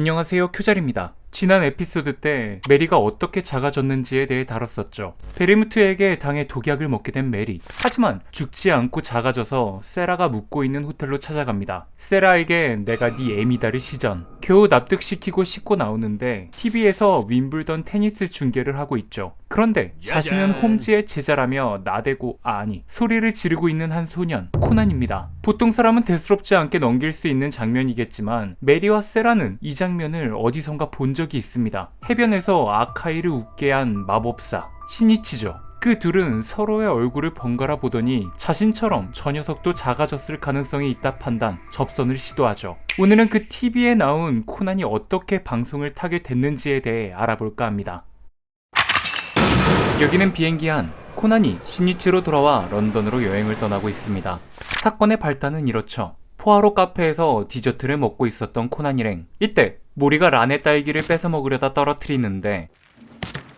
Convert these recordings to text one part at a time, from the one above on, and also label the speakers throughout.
Speaker 1: 안녕하세요, 쿄잘입니다. 지난 에피소드 때 메리가 어떻게 작아졌는지에 대해 다뤘었죠. 베리무트에게 당해 독약을 먹게 된 메리. 하지만 죽지 않고 작아져서 세라가 묵고 있는 호텔로 찾아갑니다. 세라에게 내가 네 애미다를 시전. 겨우 납득시키고 씻고 나오는데 TV에서 윈블던 테니스 중계를 하고 있죠. 그런데 자신은 홈즈의 제자라며 나대고 소리를 지르고 있는 한 소년, 코난입니다. 보통 사람은 대수롭지 않게 넘길 수 있는 장면이겠지만 메리와 세라는 이 장면을 어디선가 본 적이 있습니다. 해변에서 아카이를 웃게 한 마법사 시니치죠. 그 둘은 서로의 얼굴을 번갈아 보더니 자신처럼 저 녀석도 작아졌을 가능성이 있다 판단, 접선을 시도하죠. 오늘은 그 TV에 나온 코난이 어떻게 방송을 타게 됐는지에 대해 알아볼까 합니다. 여기는 비행기 안. 코난이 시니치로 돌아와 런던으로 여행을 떠나고 있습니다. 사건의 발단은 이렇죠. 포아로 카페에서 디저트를 먹고 있었던 코난일행. 이때 모리가 란의 딸기를 뺏어 먹으려다 떨어뜨리는데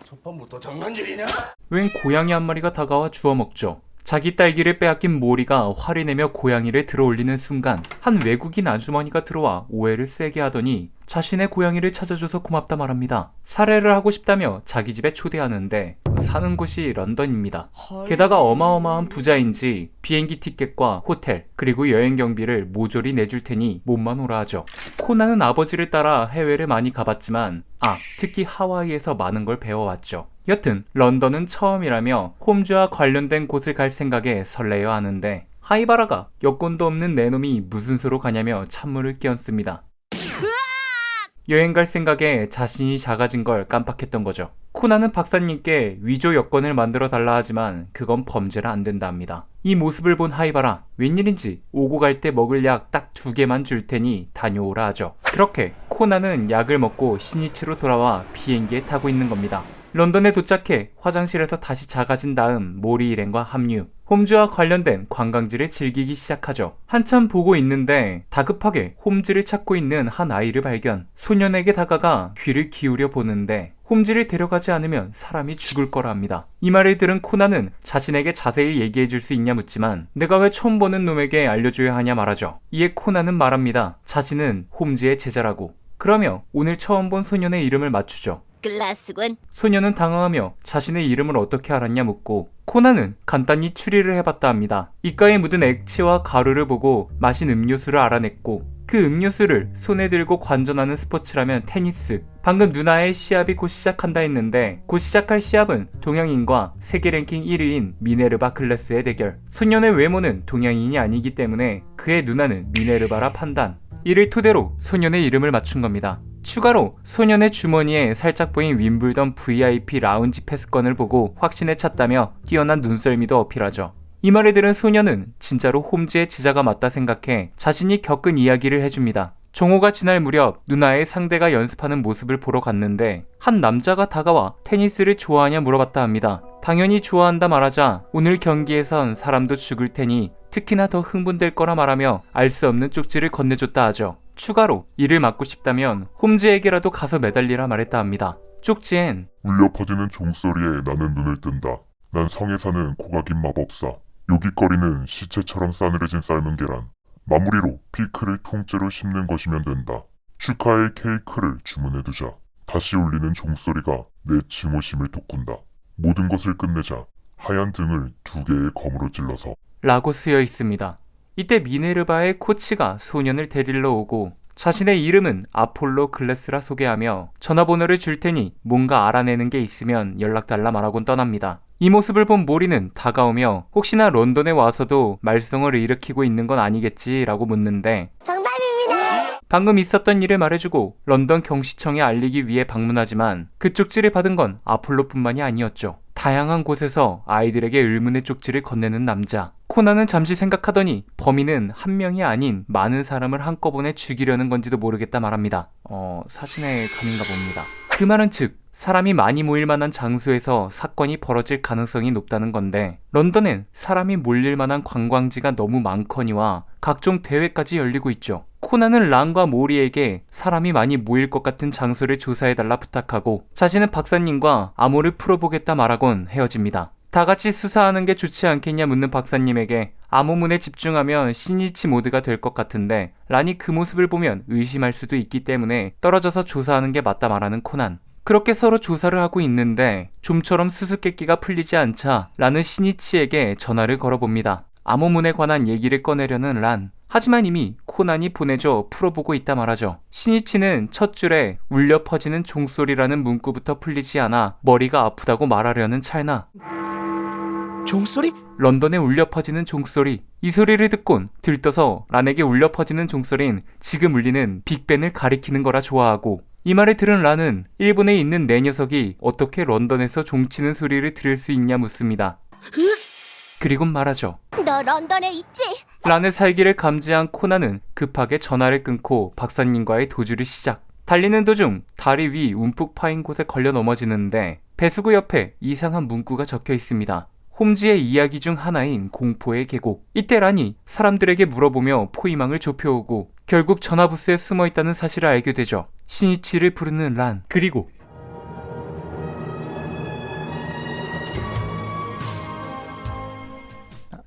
Speaker 2: 첫판부터 장난질이냐?
Speaker 1: 웬 고양이 한 마리가 다가와 주워 먹죠. 자기 딸기를 빼앗긴 모리가 화를 내며 고양이를 들어올리는 순간 한 외국인 아주머니가 들어와 오해를 세게 하더니 자신의 고양이를 찾아줘서 고맙다 말합니다. 살해를 하고 싶다며 자기 집에 초대하는데 사는 곳이 런던입니다. 게다가 어마어마한 부자인지 비행기 티켓과 호텔 그리고 여행 경비를 모조리 내줄 테니 몸만 오라 하죠. 코난은 아버지를 따라 해외를 많이 가봤지만 특히 하와이에서 많은 걸 배워왔죠. 여튼 런던은 처음이라며 홈즈와 관련된 곳을 갈 생각에 설레어 하는데 하이바라가 여권도 없는 내놈이 무슨 수로 가냐며 찬물을 끼얹습니다. 여행 갈 생각에 자신이 작아진 걸 깜빡했던 거죠. 코난은 박사님께 위조 여권을 만들어 달라 하지만 그건 범죄라 안 된다 합니다. 이 모습을 본 하이바라, 웬일인지 오고 갈 때 먹을 약 딱 2개만 줄 테니 다녀오라 하죠. 그렇게 코난은 약을 먹고 시니치로 돌아와 비행기에 타고 있는 겁니다. 런던에 도착해 화장실에서 다시 작아진 다음 모리 일행과 합류. 홈즈와 관련된 관광지를 즐기기 시작하죠. 한참 보고 있는데 다급하게 홈즈를 찾고 있는 한 아이를 발견. 소년에게 다가가 귀를 기울여 보는데 홈즈를 데려가지 않으면 사람이 죽을 거라 합니다. 이 말을 들은 코난은 자신에게 자세히 얘기해 줄 수 있냐 묻지만 내가 왜 처음 보는 놈에게 알려줘야 하냐 말하죠. 이에 코난은 말합니다. 자신은 홈즈의 제자라고. 그러며 오늘 처음 본 소년의 이름을 맞추죠.
Speaker 3: 클라스군.
Speaker 1: 소년은 당황하며 자신의 이름을 어떻게 알았냐 묻고 코난은 간단히 추리를 해봤다 합니다. 입가에 묻은 액체와 가루를 보고 마신 음료수를 알아냈고 그 음료수를 손에 들고 관전하는 스포츠라면 테니스. 방금 누나의 시합이 곧 시작한다 했는데 곧 시작할 시합은 동양인과 세계 랭킹 1위인 미네르바 클래스의 대결. 소년의 외모는 동양인이 아니기 때문에 그의 누나는 미네르바라 판단. 이를 토대로 소년의 이름을 맞춘 겁니다. 추가로 소년의 주머니에 살짝 보인 윈블던 VIP 라운지 패스권을 보고 확신에 찼다며 뛰어난 눈썰미도 어필하죠. 이 말을 들은 소년은 진짜로 홈즈의 제자가 맞다 생각해 자신이 겪은 이야기를 해줍니다. 종호가 지날 무렵 누나의 상대가 연습하는 모습을 보러 갔는데 한 남자가 다가와 테니스를 좋아하냐 물어봤다 합니다. 당연히 좋아한다 말하자 오늘 경기에선 사람도 죽을 테니 특히나 더 흥분될 거라 말하며 알 수 없는 쪽지를 건네줬다 하죠. 추가로 이를 막고 싶다면 홈즈에게라도 가서 매달리라 말했다 합니다. 쪽지엔
Speaker 4: 울려 퍼지는 종소리에 나는 눈을 뜬다. 난 성에 사는 코가 긴 마법사. 요깃거리는 시체처럼 싸늘해진 삶은 계란. 마무리로 피크를 통째로 씹는 것이면 된다. 축하의 케이크를 주문해두자. 다시 울리는 종소리가 내 증오심을 돋군다. 모든 것을 끝내자 하얀 등을 2개의 검으로 찔러서
Speaker 1: 라고 쓰여 있습니다. 이때 미네르바의 코치가 소년을 데리러 오고 자신의 이름은 아폴로 글래스라 소개하며 전화번호를 줄 테니 뭔가 알아내는 게 있으면 연락달라 말하곤 떠납니다. 이 모습을 본 모리는 다가오며 혹시나 런던에 와서도 말썽을 일으키고 있는 건 아니겠지 라고 묻는데
Speaker 3: 정답입니다.
Speaker 1: 방금 있었던 일을 말해주고 런던 경시청에 알리기 위해 방문하지만 그 쪽지를 받은 건 아폴로뿐만이 아니었죠. 다양한 곳에서 아이들에게 의문의 쪽지를 건네는 남자. 코난은 잠시 생각하더니 범인은 한 명이 아닌 많은 사람을 한꺼번에 죽이려는 건지도 모르겠다 말합니다. 사신의 감인가 봅니다. 그 말은 즉 사람이 많이 모일 만한 장소에서 사건이 벌어질 가능성이 높다는 건데 런던엔 사람이 몰릴 만한 관광지가 너무 많거니와 각종 대회까지 열리고 있죠. 코난은 란과 모리에게 사람이 많이 모일 것 같은 장소를 조사해달라 부탁하고 자신은 박사님과 암호를 풀어보겠다 말하곤 헤어집니다. 다 같이 수사하는 게 좋지 않겠냐 묻는 박사님에게 암호문에 집중하면 신이치 모드가 될 것 같은데 란이 그 모습을 보면 의심할 수도 있기 때문에 떨어져서 조사하는 게 맞다 말하는 코난. 그렇게 서로 조사를 하고 있는데 좀처럼 수수께끼가 풀리지 않자 란은 신이치에게 전화를 걸어봅니다. 암호문에 관한 얘기를 꺼내려는 란. 하지만 이미 코난이 보내줘 풀어보고 있다 말하죠. 신이치는 첫 줄에 울려 퍼지는 종소리라는 문구부터 풀리지 않아 머리가 아프다고 말하려는 찰나
Speaker 2: 종소리?
Speaker 1: 런던에 울려 퍼지는 종소리. 이 소리를 듣곤 들떠서 란에게 울려 퍼지는 종소리는 지금 울리는 빅벤을 가리키는 거라 좋아하고 이 말을 들은 란은 일본에 있는 내 녀석이 어떻게 런던에서 종치는 소리를 들을 수 있냐 묻습니다. 그리곤 말하죠.
Speaker 3: 너 런던에 있지?
Speaker 1: 란의 살기를 감지한 코난은 급하게 전화를 끊고 박사님과의 도주를 시작. 달리는 도중 다리 위 움푹 파인 곳에 걸려 넘어지는데 배수구 옆에 이상한 문구가 적혀 있습니다. 홈즈의 이야기 중 하나인 공포의 계곡. 이때 란이 사람들에게 물어보며 포위망을 좁혀오고 결국 전화부스에 숨어있다는 사실을 알게 되죠. 신이치를 부르는 란. 그리고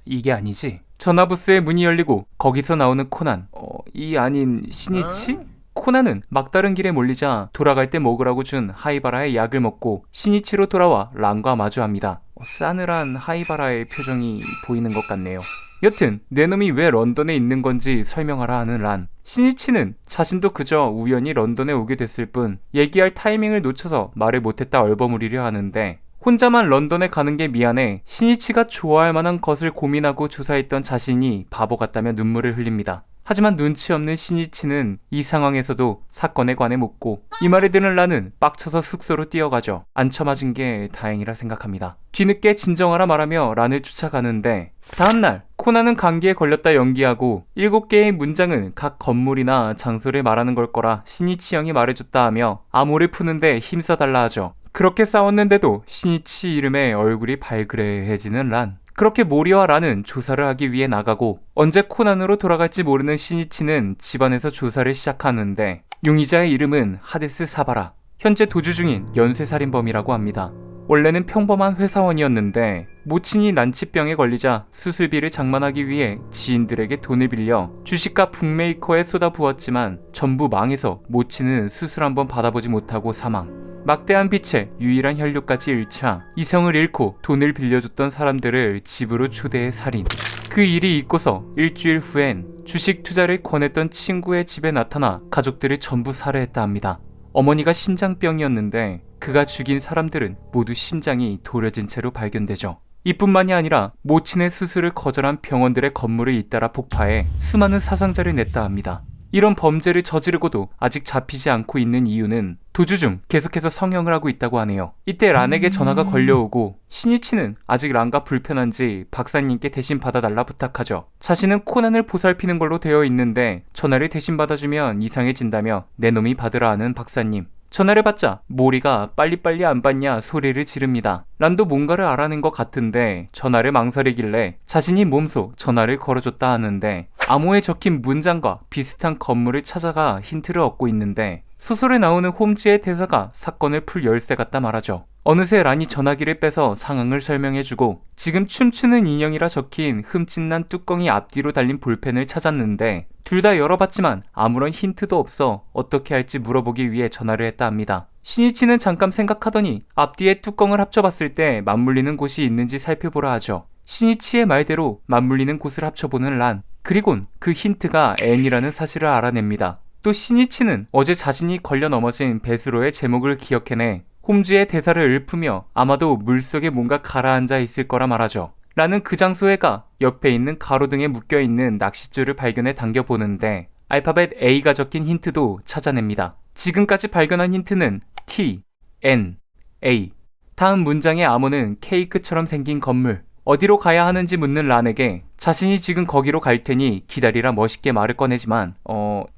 Speaker 1: 이게 아니지. 전화부스의 문이 열리고 거기서 나오는 코난. 이 아닌 신이치? 코난은 막다른 길에 몰리자 돌아갈 때 먹으라고 준 하이바라의 약을 먹고 신이치로 돌아와 란과 마주합니다. 싸늘한 하이바라의 표정이 보이는 것 같네요. 여튼 뇌놈이 왜 런던에 있는 건지 설명하라 하는 란. 신이치는 자신도 그저 우연히 런던에 오게 됐을 뿐 얘기할 타이밍을 놓쳐서 말을 못했다 얼버무리려 하는데 혼자만 런던에 가는 게 미안해 신이치가 좋아할 만한 것을 고민하고 조사했던 자신이 바보 같다며 눈물을 흘립니다. 하지만 눈치 없는 신이치는 이 상황에서도 사건에 관해 묻고 이 말을 들은 란은 빡쳐서 숙소로 뛰어가죠. 안 쳐맞은 게 다행이라 생각합니다. 뒤늦게 진정하라 말하며 란을 쫓아가는데 다음날 코난은 감기에 걸렸다 연기하고 7개의 문장은 각 건물이나 장소를 말하는 걸 거라 신이치 형이 말해줬다 하며 암호를 푸는데 힘써달라 하죠. 그렇게 싸웠는데도 신이치 이름에 얼굴이 발그레해지는 란. 그렇게 모리와 란은 조사를 하기 위해 나가고 언제 코난으로 돌아갈지 모르는 신이치는 집안에서 조사를 시작하는데 용의자의 이름은 하데스 사바라. 현재 도주 중인 연쇄살인범이라고 합니다. 원래는 평범한 회사원이었는데 모친이 난치병에 걸리자 수술비를 장만하기 위해 지인들에게 돈을 빌려 주식과 북메이커에 쏟아부었지만 전부 망해서 모친은 수술 한번 받아보지 못하고 사망. 막대한 빚에 유일한 혈육까지 잃자 이성을 잃고 돈을 빌려줬던 사람들을 집으로 초대해 살인. 그 일이 있고서 일주일 후엔 주식 투자를 권했던 친구의 집에 나타나 가족들을 전부 살해했다 합니다. 어머니가 심장병이었는데 그가 죽인 사람들은 모두 심장이 도려진 채로 발견되죠. 이뿐만이 아니라 모친의 수술을 거절한 병원들의 건물을 잇따라 폭파해 수많은 사상자를 냈다 합니다. 이런 범죄를 저지르고도 아직 잡히지 않고 있는 이유는 도주 중 계속해서 성형을 하고 있다고 하네요. 이때 란에게 전화가 걸려오고 신이치는 아직 란과 불편한지 박사님께 대신 받아달라 부탁하죠. 자신은 코난을 보살피는 걸로 되어 있는데 전화를 대신 받아주면 이상해진다며 내 놈이 받으라 하는 박사님. 전화를 받자 모리가 빨리빨리 안 받냐 소리를 지릅니다. 란도 뭔가를 알아낸 것 같은데 전화를 망설이길래 자신이 몸소 전화를 걸어줬다 하는데 암호에 적힌 문장과 비슷한 건물을 찾아가 힌트를 얻고 있는데 소설에 나오는 홈즈의 대사가 사건을 풀 열쇠 같다 말하죠. 어느새 란이 전화기를 빼서 상황을 설명해주고 지금 춤추는 인형이라 적힌 흠집난 뚜껑이 앞뒤로 달린 볼펜을 찾았는데 둘 다 열어봤지만 아무런 힌트도 없어 어떻게 할지 물어보기 위해 전화를 했다 합니다. 신이치는 잠깐 생각하더니 앞뒤의 뚜껑을 합쳐봤을 때 맞물리는 곳이 있는지 살펴보라 하죠. 신이치의 말대로 맞물리는 곳을 합쳐보는 란. 그리곤 그 힌트가 N이라는 사실을 알아냅니다. 또 신이치는 어제 자신이 걸려 넘어진 베스로의 제목을 기억해내 홈즈의 대사를 읊으며 아마도 물속에 뭔가 가라앉아 있을 거라 말하죠. 라는 그 장소에 가 옆에 있는 가로등에 묶여있는 낚싯줄을 발견해 당겨보는데 알파벳 A가 적힌 힌트도 찾아냅니다. 지금까지 발견한 힌트는 T, N, A. 다음 문장의 암호는 케이크처럼 생긴 건물. 어디로 가야 하는지 묻는 란에게 자신이 지금 거기로 갈 테니 기다리라 멋있게 말을 꺼내지만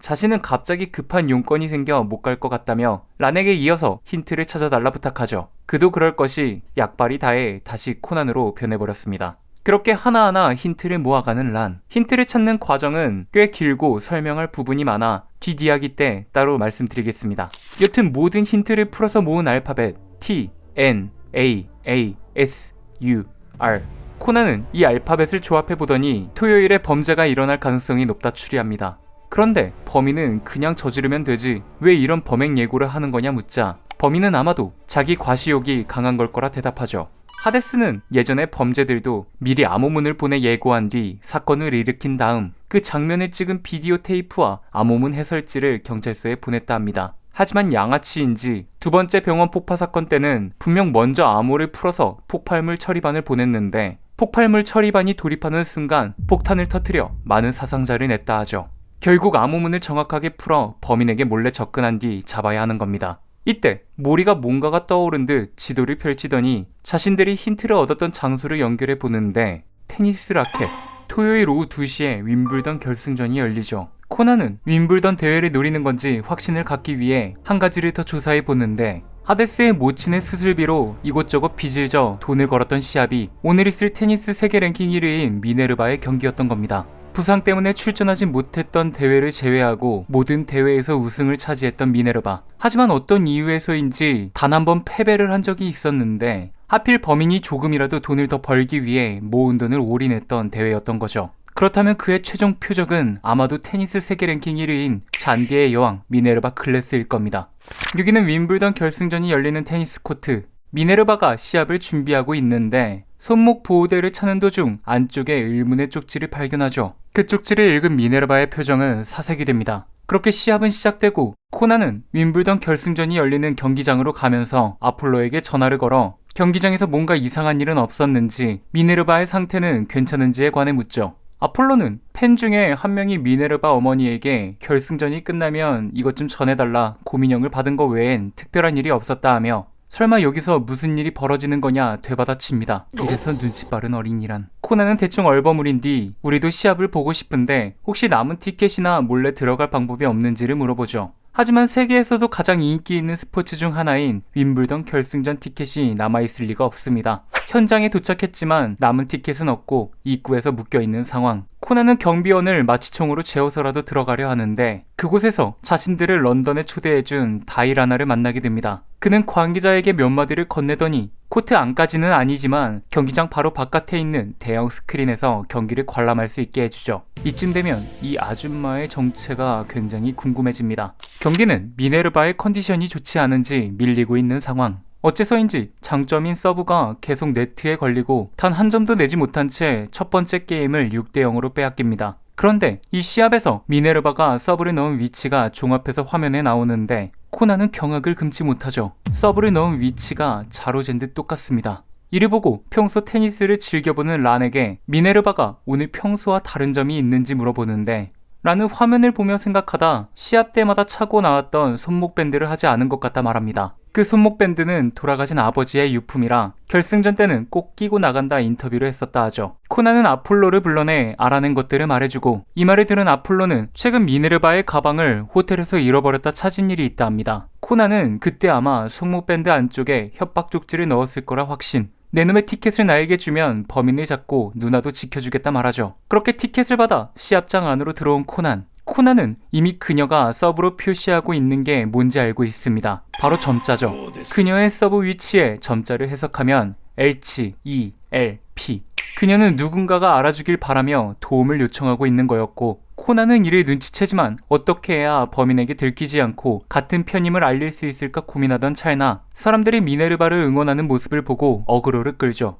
Speaker 1: 자신은 갑자기 급한 용건이 생겨 못 갈 것 같다며 란에게 이어서 힌트를 찾아달라 부탁하죠. 그도 그럴 것이 약발이 다해 다시 코난으로 변해버렸습니다. 그렇게 하나하나 힌트를 모아가는 란. 힌트를 찾는 과정은 꽤 길고 설명할 부분이 많아 뒷이야기 때 따로 말씀드리겠습니다. 여튼 모든 힌트를 풀어서 모은 알파벳 T, N, A, A, S, U R. 코난은 이 알파벳을 조합해보더니 토요일에 범죄가 일어날 가능성이 높다 추리합니다. 그런데 범인은 그냥 저지르면 되지 왜 이런 범행 예고를 하는 거냐 묻자 범인은 아마도 자기 과시욕이 강한 걸 거라 대답하죠. 하데스는 예전에 범죄들도 미리 암호문을 보내 예고한 뒤 사건을 일으킨 다음 그 장면을 찍은 비디오 테이프와 암호문 해설지를 경찰서에 보냈다 합니다. 하지만 양아치인지 두 번째 병원 폭파 사건 때는 분명 먼저 암호를 풀어서 폭발물 처리반을 보냈는데 폭발물 처리반이 돌입하는 순간 폭탄을 터뜨려 많은 사상자를 냈다 하죠. 결국 암호문을 정확하게 풀어 범인에게 몰래 접근한 뒤 잡아야 하는 겁니다. 이때 모리가 뭔가가 떠오른 듯 지도를 펼치더니 자신들이 힌트를 얻었던 장소를 연결해 보는데 테니스 라켓. 토요일 오후 2시에 윈블던 결승전이 열리죠. 코난은 윈블던 대회를 노리는 건지 확신을 갖기 위해 한 가지를 더 조사해 보는데 하데스의 모친의 수술비로 이곳저곳 빚을 져 돈을 걸었던 시합이 오늘 있을 테니스 세계 랭킹 1위인 미네르바의 경기였던 겁니다. 부상 때문에 출전하지 못했던 대회를 제외하고 모든 대회에서 우승을 차지했던 미네르바. 하지만 어떤 이유에서인지 단 한 번 패배를 한 적이 있었는데 하필 범인이 조금이라도 돈을 더 벌기 위해 모은 돈을 올인했던 대회였던 거죠. 그렇다면 그의 최종 표적은 아마도 테니스 세계 랭킹 1위인 잔디의 여왕 미네르바 클래스일 겁니다. 여기는 윈블던 결승전이 열리는 테니스 코트. 미네르바가 시합을 준비하고 있는데 손목 보호대를 차는 도중 안쪽에 의문의 쪽지를 발견하죠. 그 쪽지를 읽은 미네르바의 표정은 사색이 됩니다. 그렇게 시합은 시작되고 코난은 윈블던 결승전이 열리는 경기장으로 가면서 아폴로에게 전화를 걸어 경기장에서 뭔가 이상한 일은 없었는지 미네르바의 상태는 괜찮은지에 관해 묻죠. 아폴로는 팬 중에 한 명이 미네르바 어머니에게 결승전이 끝나면 이것 좀 전해달라 고민형을 받은 거 외엔 특별한 일이 없었다 하며 설마 여기서 무슨 일이 벌어지는 거냐 되받아칩니다. 이래서 눈치 빠른 어린이란. 코난은 대충 얼버무린 뒤 우리도 시합을 보고 싶은데 혹시 남은 티켓이나 몰래 들어갈 방법이 없는지를 물어보죠. 하지만 세계에서도 가장 인기 있는 스포츠 중 하나인 윈블던 결승전 티켓이 남아있을 리가 없습니다. 현장에 도착했지만 남은 티켓은 없고 입구에서 묶여있는 상황. 코난은 경비원을 마취총으로 재워서라도 들어가려 하는데 그곳에서 자신들을 런던에 초대해준 다이라나를 만나게 됩니다. 그는 관계자에게 몇 마디를 건네더니 코트 안까지는 아니지만 경기장 바로 바깥에 있는 대형 스크린에서 경기를 관람할 수 있게 해주죠. 이쯤 되면 이 아줌마의 정체가 굉장히 궁금해집니다. 경기는 미네르바의 컨디션이 좋지 않은지 밀리고 있는 상황. 어째서인지 장점인 서브가 계속 네트에 걸리고 단 한 점도 내지 못한 채 첫 번째 게임을 6대0으로 빼앗깁니다. 그런데 이 시합에서 미네르바가 서브를 넣은 위치가 종합해서 화면에 나오는데 코난은 경악을 금치 못하죠. 서브를 넣은 위치가 자로 잰 듯 똑같습니다. 이를 보고 평소 테니스를 즐겨보는 란에게 미네르바가 오늘 평소와 다른 점이 있는지 물어보는데 란은 화면을 보며 생각하다 시합 때마다 차고 나왔던 손목 밴드를 하지 않은 것 같다 말합니다. 그 손목 밴드는 돌아가신 아버지의 유품이라 결승전 때는 꼭 끼고 나간다 인터뷰를 했었다 하죠. 코난은 아폴로를 불러내 알아낸 것들을 말해주고 이 말을 들은 아폴로는 최근 미네르바의 가방을 호텔에서 잃어버렸다 찾은 일이 있다 합니다. 코난은 그때 아마 손목 밴드 안쪽에 협박 쪽지를 넣었을 거라 확신. 내 놈의 티켓을 나에게 주면 범인을 잡고 누나도 지켜주겠다 말하죠. 그렇게 티켓을 받아 시합장 안으로 들어온 코난. 코난은 이미 그녀가 서브로 표시하고 있는 게 뭔지 알고 있습니다. 바로 점자죠. 그녀의 서브 위치에 점자를 해석하면 H, E, L, P. 그녀는 누군가가 알아주길 바라며 도움을 요청하고 있는 거였고 코난은 이를 눈치채지만 어떻게 해야 범인에게 들키지 않고 같은 편임을 알릴 수 있을까 고민하던 찰나 사람들이 미네르바를 응원하는 모습을 보고 어그로를 끌죠.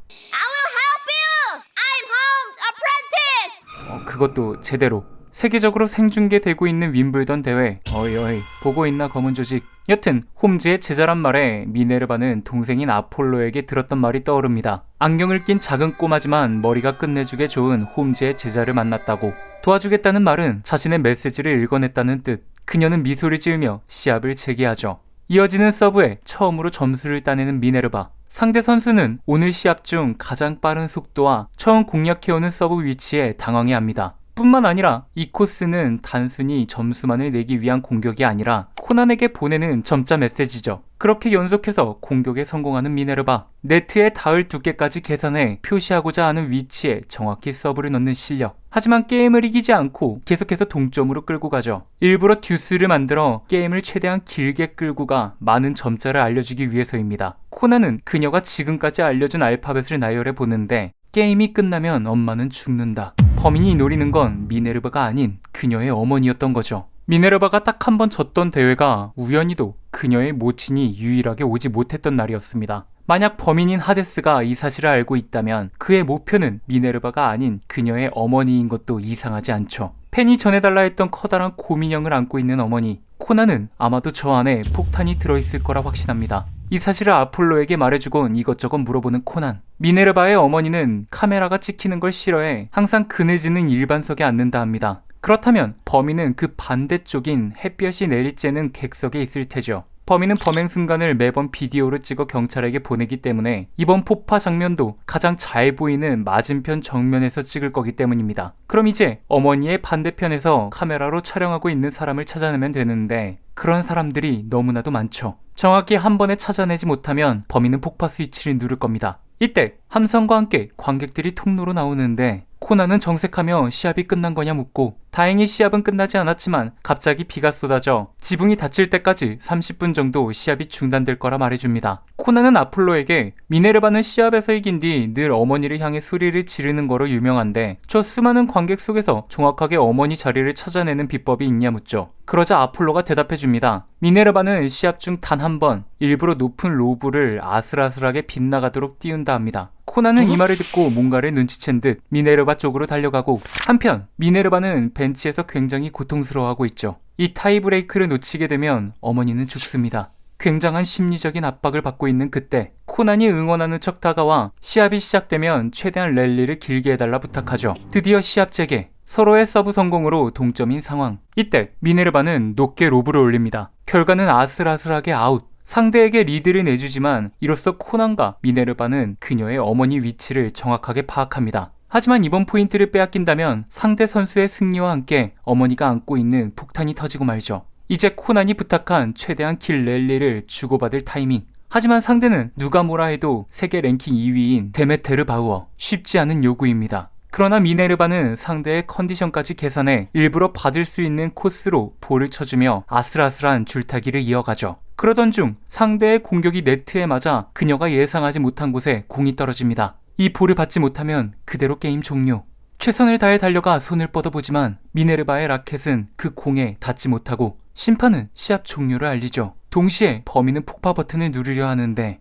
Speaker 1: 그것도 제대로. 세계적으로 생중계되고 있는 윈블던 대회. 어이 보고 있나 검은 조직. 여튼 홈즈의 제자란 말에 미네르바는 동생인 아폴로에게 들었던 말이 떠오릅니다. 안경을 낀 작은 꼬마지만 머리가 끝내주게 좋은 홈즈의 제자를 만났다고. 도와주겠다는 말은 자신의 메시지를 읽어냈다는 뜻. 그녀는 미소를 지으며 시합을 재개하죠. 이어지는 서브에 처음으로 점수를 따내는 미네르바. 상대 선수는 오늘 시합 중 가장 빠른 속도와 처음 공략해오는 서브 위치에 당황해합니다. 뿐만 아니라 이 코스는 단순히 점수만을 내기 위한 공격이 아니라 코난에게 보내는 점자 메시지죠. 그렇게 연속해서 공격에 성공하는 미네르바, 네트에 닿을 두께까지 계산해 표시하고자 하는 위치에 정확히 서브를 넣는 실력. 하지만 게임을 이기지 않고 계속해서 동점으로 끌고 가죠. 일부러 듀스를 만들어 게임을 최대한 길게 끌고 가 많은 점자를 알려주기 위해서입니다. 코난은 그녀가 지금까지 알려준 알파벳을 나열해 보는데 게임이 끝나면 엄마는 죽는다. 범인이 노리는 건 미네르바가 아닌 그녀의 어머니였던 거죠. 미네르바가 딱 한 번 졌던 대회가 우연히도 그녀의 모친이 유일하게 오지 못했던 날이었습니다. 만약 범인인 하데스가 이 사실을 알고 있다면 그의 목표는 미네르바가 아닌 그녀의 어머니인 것도 이상하지 않죠. 팬이 전해달라 했던 커다란 곰인형을 안고 있는 어머니. 코난은 아마도 저 안에 폭탄이 들어있을 거라 확신합니다. 이 사실을 아폴로에게 말해주곤 이것저것 물어보는 코난. 미네르바의 어머니는 카메라가 찍히는 걸 싫어해 항상 그늘지는 일반석에 앉는다 합니다. 그렇다면 범인은 그 반대쪽인 햇볕이 내리쬐는 객석에 있을 테죠. 범인은 범행 순간을 매번 비디오로 찍어 경찰에게 보내기 때문에 이번 폭파 장면도 가장 잘 보이는 맞은편 정면에서 찍을 거기 때문입니다. 그럼 이제 어머니의 반대편에서 카메라로 촬영하고 있는 사람을 찾아내면 되는데 그런 사람들이 너무나도 많죠. 정확히 한 번에 찾아내지 못하면 범인은 폭파 스위치를 누를 겁니다. 이때 함성과 함께 관객들이 통로로 나오는데 코난은 정색하며 시합이 끝난 거냐 묻고 다행히 시합은 끝나지 않았지만 갑자기 비가 쏟아져 지붕이 닫힐 때까지 30분 정도 시합이 중단될 거라 말해줍니다. 코난은 아폴로에게 미네르바는 시합에서 이긴 뒤 늘 어머니를 향해 소리를 지르는 거로 유명한데 저 수많은 관객 속에서 정확하게 어머니 자리를 찾아내는 비법이 있냐 묻죠. 그러자 아폴로가 대답해줍니다. 미네르바는 시합 중 단 한 번 일부러 높은 로브를 아슬아슬하게 빗나가도록 띄운다 합니다. 코난은 이 말을 듣고 뭔가를 눈치챈 듯 미네르바 쪽으로 달려가고 한편 미네르바는 벤치에서 굉장히 고통스러워하고 있죠. 이 타이브레이크를 놓치게 되면 어머니는 죽습니다. 굉장한 심리적인 압박을 받고 있는 그때 코난이 응원하는 척 다가와 시합이 시작되면 최대한 랠리를 길게 해달라 부탁하죠. 드디어 시합 재개. 서로의 서브 성공으로 동점인 상황. 이때 미네르바는 높게 로브를 올립니다. 결과는 아슬아슬하게 아웃. 상대에게 리드를 내주지만 이로써 코난과 미네르바는 그녀의 어머니 위치를 정확하게 파악합니다. 하지만 이번 포인트를 빼앗긴다면 상대 선수의 승리와 함께 어머니가 안고 있는 폭탄이 터지고 말죠. 이제 코난이 부탁한 최대한 길 랠리를 주고받을 타이밍. 하지만 상대는 누가 뭐라 해도 세계 랭킹 2위인 데메테르 바우어. 쉽지 않은 요구입니다. 그러나 미네르바는 상대의 컨디션까지 계산해 일부러 받을 수 있는 코스로 볼을 쳐주며 아슬아슬한 줄타기를 이어가죠. 그러던 중 상대의 공격이 네트에 맞아 그녀가 예상하지 못한 곳에 공이 떨어집니다. 이 볼을 받지 못하면 그대로 게임 종료. 최선을 다해 달려가 손을 뻗어보지만 미네르바의 라켓은 그 공에 닿지 못하고 심판은 시합 종료를 알리죠. 동시에 범인은 폭파 버튼을 누르려 하는데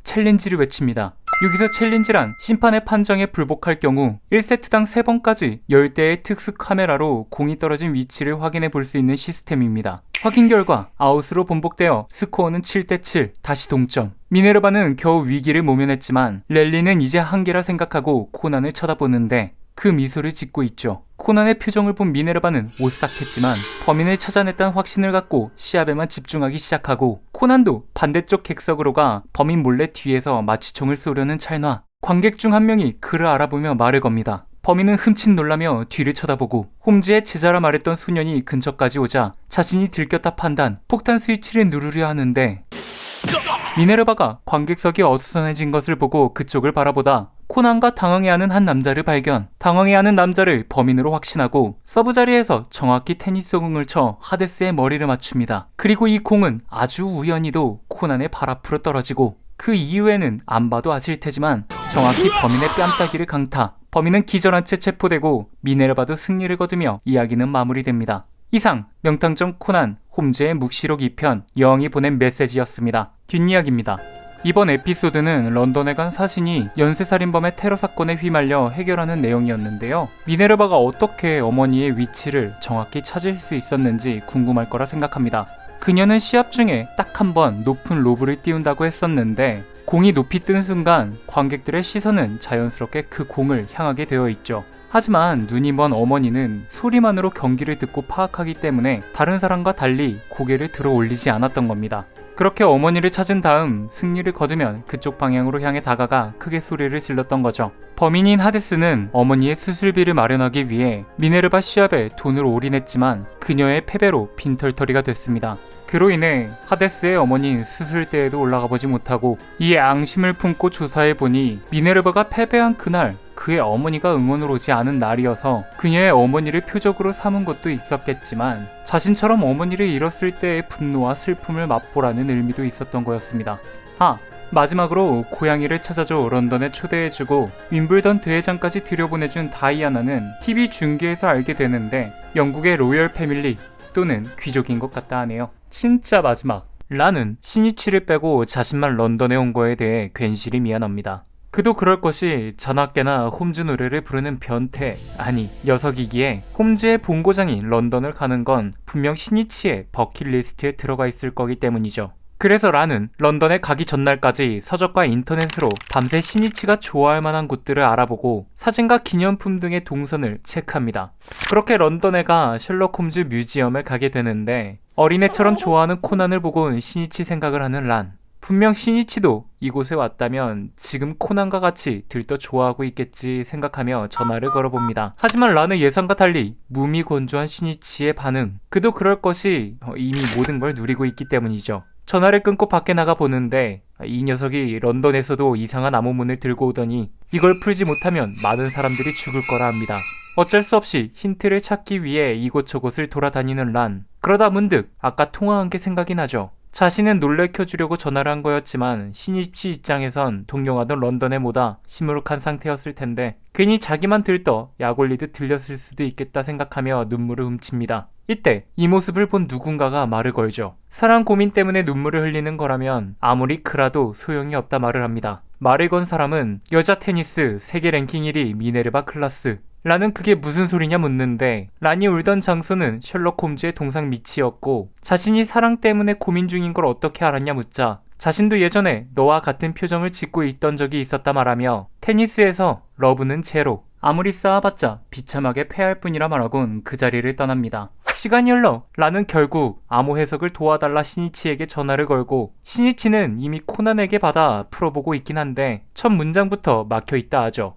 Speaker 1: 챌린지를 외칩니다. 여기서 챌린지란 심판의 판정에 불복할 경우 1세트당 3번까지 10대의 특수 카메라로 공이 떨어진 위치를 확인해 볼 수 있는 시스템입니다. 확인 결과 아웃으로 번복되어 스코어는 7대7, 다시 동점. 미네르바는 겨우 위기를 모면했지만 랠리는 이제 한계라 생각하고 코난을 쳐다보는데 그 미소를 짓고 있죠. 코난의 표정을 본 미네르바는 오싹했지만 범인을 찾아냈다는 확신을 갖고 시합에만 집중하기 시작하고 코난도 반대쪽 객석으로 가 범인 몰래 뒤에서 마취총을 쏘려는 찰나 관객 중 한 명이 그를 알아보며 말을 겁니다. 범인은 흠칫 놀라며 뒤를 쳐다보고 홈즈의 제자라 말했던 소년이 근처까지 오자 자신이 들켰다 판단, 폭탄 스위치를 누르려 하는데 미네르바가 관객석이 어수선해진 것을 보고 그쪽을 바라보다 코난과 당황해하는 한 남자를 발견. 당황해하는 남자를 범인으로 확신하고 서브 자리에서 정확히 테니스 공을 쳐 하데스의 머리를 맞춥니다. 그리고 이 공은 아주 우연히도 코난의 발 앞으로 떨어지고 그 이후에는 안 봐도 아실 테지만 정확히 범인의 뺨따기를 강타. 범인은 기절한 채 체포되고 미네르바도 승리를 거두며 이야기는 마무리됩니다. 이상 명탐정 코난 홈즈의 묵시록 2편 여왕이 보낸 메시지였습니다. 뒷이야기입니다. 이번 에피소드는 런던에 간 사신이 연쇄살인범의 테러 사건에 휘말려 해결하는 내용이었는데요. 미네르바가 어떻게 어머니의 위치를 정확히 찾을 수 있었는지 궁금할 거라 생각합니다. 그녀는 시합 중에 딱 한 번 높은 로브를 띄운다고 했었는데 공이 높이 뜬 순간 관객들의 시선은 자연스럽게 그 공을 향하게 되어 있죠. 하지만 눈이 먼 어머니는 소리만으로 경기를 듣고 파악하기 때문에 다른 사람과 달리 고개를 들어 올리지 않았던 겁니다. 그렇게 어머니를 찾은 다음 승리를 거두면 그쪽 방향으로 향해 다가가 크게 소리를 질렀던 거죠. 범인인 하데스는 어머니의 수술비를 마련하기 위해 미네르바 시합에 돈을 올인했지만 그녀의 패배로 빈털터리가 됐습니다. 그로 인해 하데스의 어머니는 수술대에도 올라가 보지 못하고 이에 앙심을 품고 조사해보니 미네르바가 패배한 그날 그의 어머니가 응원을 오지 않은 날이어서 그녀의 어머니를 표적으로 삼은 것도 있었겠지만 자신처럼 어머니를 잃었을 때의 분노와 슬픔을 맛보라는 의미도 있었던 거였습니다. 마지막으로 고양이를 찾아줘 런던에 초대해주고 윈블던 대회장까지 들여보내준 다이아나는 TV 중계에서 알게 되는데 영국의 로열 패밀리 또는 귀족인 것 같다 하네요. 진짜 마지막. 란은 신이치를 빼고 자신만 런던에 온 거에 대해 괜시리 미안합니다. 그도 그럴 것이 전학계나 홈즈 노래를 부르는 변태, 아니 녀석이기에 홈즈의 본고장인 런던을 가는 건 분명 신이치의 버킷리스트에 들어가 있을 거기 때문이죠. 그래서 란은 런던에 가기 전날까지 서적과 인터넷으로 밤새 신이치가 좋아할 만한 곳들을 알아보고 사진과 기념품 등의 동선을 체크합니다. 그렇게 런던에 가 셜록 홈즈 뮤지엄을 가게 되는데 어린애처럼 좋아하는 코난을 보고 신이치 생각을 하는 란. 분명 신이치도 이곳에 왔다면 지금 코난과 같이 들떠 좋아하고 있겠지 생각하며 전화를 걸어봅니다. 하지만 란의 예상과 달리 무미건조한 신이치의 반응. 그도 그럴 것이 이미 모든 걸 누리고 있기 때문이죠. 전화를 끊고 밖에 나가 보는데 이 녀석이 런던에서도 이상한 암호문을 들고 오더니 이걸 풀지 못하면 많은 사람들이 죽을 거라 합니다. 어쩔 수 없이 힌트를 찾기 위해 이곳저곳을 돌아다니는 란. 그러다 문득 아까 통화한 게 생각이 나죠. 자신은 놀래켜주려고 전화를 한 거였지만 신입씨 입장에선 동경하던 런던의 모다 시무룩한 상태였을 텐데 괜히 자기만 들떠 약 올리듯 들렸을 수도 있겠다 생각하며 눈물을 훔칩니다. 이때 이 모습을 본 누군가가 말을 걸죠. 사랑 고민 때문에 눈물을 흘리는 거라면 아무리 크라도 소용이 없다 말을 합니다. 말을 건 사람은 여자 테니스 세계 랭킹 1위 미네르바 클라스. 란은 그게 무슨 소리냐 묻는데 란이 울던 장소는 셜록 홈즈의 동상 밑이었고 자신이 사랑 때문에 고민 중인 걸 어떻게 알았냐 묻자 자신도 예전에 너와 같은 표정을 짓고 있던 적이 있었다 말하며 테니스에서 러브는 제로. 아무리 쌓아봤자 비참하게 패할 뿐이라 말하곤 그 자리를 떠납니다. 시간이 흘러 란은 결국 암호 해석을 도와달라 신이치에게 전화를 걸고 신이치는 이미 코난에게 받아 풀어보고 있긴 한데 첫 문장부터 막혀있다 하죠.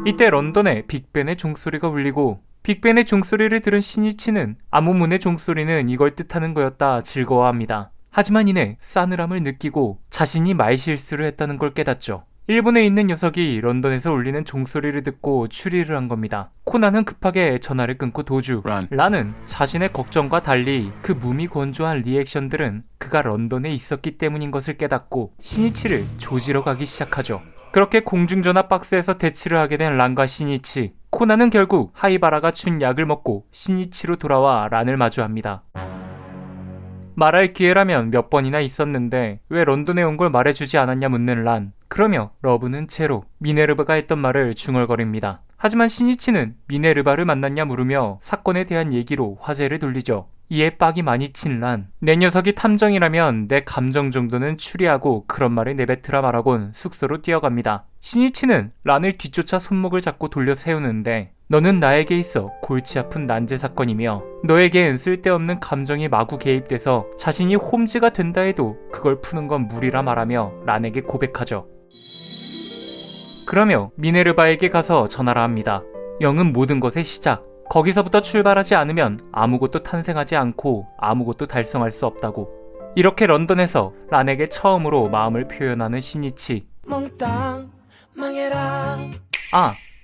Speaker 1: 이때 런던에 빅벤의 종소리가 울리고 빅벤의 종소리를 들은 신이치는 암호문의 종소리는 이걸 뜻하는 거였다 즐거워합니다. 하지만 이내 싸늘함을 느끼고 자신이 말실수를 했다는 걸 깨닫죠. 일본에 있는 녀석이 런던에서 울리는 종소리를 듣고 추리를 한 겁니다. 코난은 급하게 전화를 끊고 도주. 란은 자신의 걱정과 달리 그 무미건조한 리액션들은 그가 런던에 있었기 때문인 것을 깨닫고 신이치를 조지러 가기 시작하죠. 그렇게 공중전화 박스에서 대치를 하게 된 란과 신이치. 코난은 결국 하이바라가 준 약을 먹고 신이치로 돌아와 란을 마주합니다. 말할 기회라면 몇 번이나 있었는데 왜 런던에 온 걸 말해주지 않았냐 묻는 란. 그러며 러브는 제로. 미네르바가 했던 말을 중얼거립니다. 하지만 신이치는 미네르바를 만났냐 물으며 사건에 대한 얘기로 화제를 돌리죠. 이에 빡이 많이 친 란. 내 녀석이 탐정이라면 내 감정 정도는 추리하고 그런 말을 내뱉으라 말하곤 숙소로 뛰어갑니다. 신이치는 란을 뒤쫓아 손목을 잡고 돌려 세우는데 너는 나에게 있어 골치 아픈 난제 사건이며 너에겐 쓸데없는 감정이 마구 개입돼서 자신이 홈즈가 된다 해도 그걸 푸는 건 무리라 말하며 란에게 고백하죠. 그러며 미네르바에게 가서 전하라 합니다. 영은 모든 것의 시작. 거기서부터 출발하지 않으면 아무것도 탄생하지 않고 아무것도 달성할 수 없다고. 이렇게 런던에서 란에게 처음으로 마음을 표현하는 신이치. 몽땅 망해라.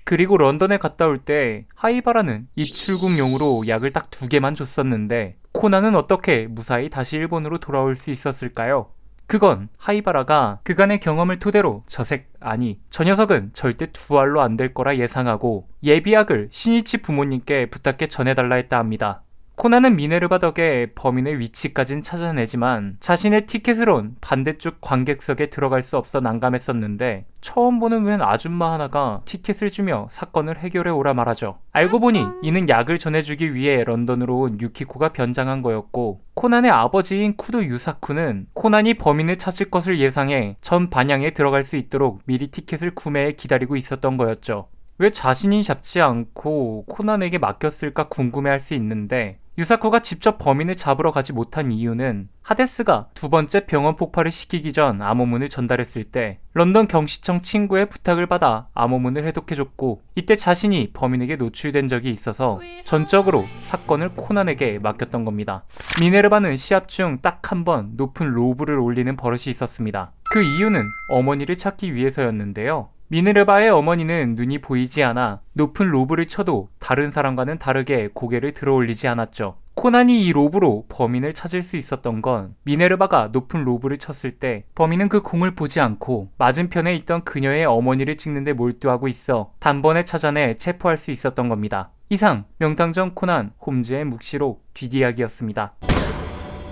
Speaker 1: 그리고 런던에 갔다 올 때 하이바라는 입출국용으로 약을 딱 2개만 줬었는데 코난은 어떻게 무사히 다시 일본으로 돌아올 수 있었을까요? 그건 하이바라가 그간의 경험을 토대로 저 녀석은 절대 두 알로 안 될 거라 예상하고 예비약을 신이치 부모님께 부탁해 전해달라 했다 합니다. 코난은 미네르바 덕에 범인의 위치까진 찾아내지만 자신의 티켓으론 반대쪽 관객석에 들어갈 수 없어 난감했었는데 처음 보는 웬 아줌마 하나가 티켓을 주며 사건을 해결해 오라 말하죠. 알고 보니 이는 약을 전해주기 위해 런던으로 온 유키코가 변장한 거였고 코난의 아버지인 쿠도 유사쿠는 코난이 범인을 찾을 것을 예상해 전 반향에 들어갈 수 있도록 미리 티켓을 구매해 기다리고 있었던 거였죠. 왜 자신이 잡지 않고 코난에게 맡겼을까 궁금해할 수 있는데 유사쿠가 직접 범인을 잡으러 가지 못한 이유는 하데스가 두 번째 병원 폭발을 시키기 전 암호문을 전달했을 때 런던 경시청 친구의 부탁을 받아 암호문을 해독해줬고 이때 자신이 범인에게 노출된 적이 있어서 전적으로 사건을 코난에게 맡겼던 겁니다. 미네르바는 시합 중 딱 한 번 높은 로브를 올리는 버릇이 있었습니다. 그 이유는 어머니를 찾기 위해서였는데요. 미네르바의 어머니는 눈이 보이지 않아 높은 로브를 쳐도 다른 사람과는 다르게 고개를 들어 올리지 않았죠. 코난이 이 로브로 범인을 찾을 수 있었던 건 미네르바가 높은 로브를 쳤을 때 범인은 그 공을 보지 않고 맞은편에 있던 그녀의 어머니를 찍는 데 몰두하고 있어 단번에 찾아내 체포할 수 있었던 겁니다. 이상 명탐정 코난 홈즈의 묵시록 뒷이야기였습니다.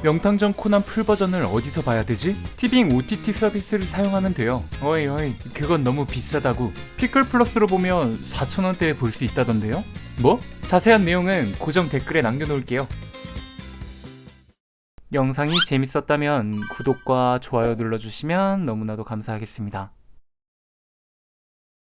Speaker 1: 명탐정 코난 풀버전을 어디서 봐야 되지? 티빙 OTT 서비스를 사용하면 돼요. 어이 그건 너무 비싸다고. 피클 플러스로 보면 4,000원대에 볼 수 있다던데요? 뭐? 자세한 내용은 고정 댓글에 남겨놓을게요. 영상이 재밌었다면 구독과 좋아요 눌러주시면 너무나도 감사하겠습니다.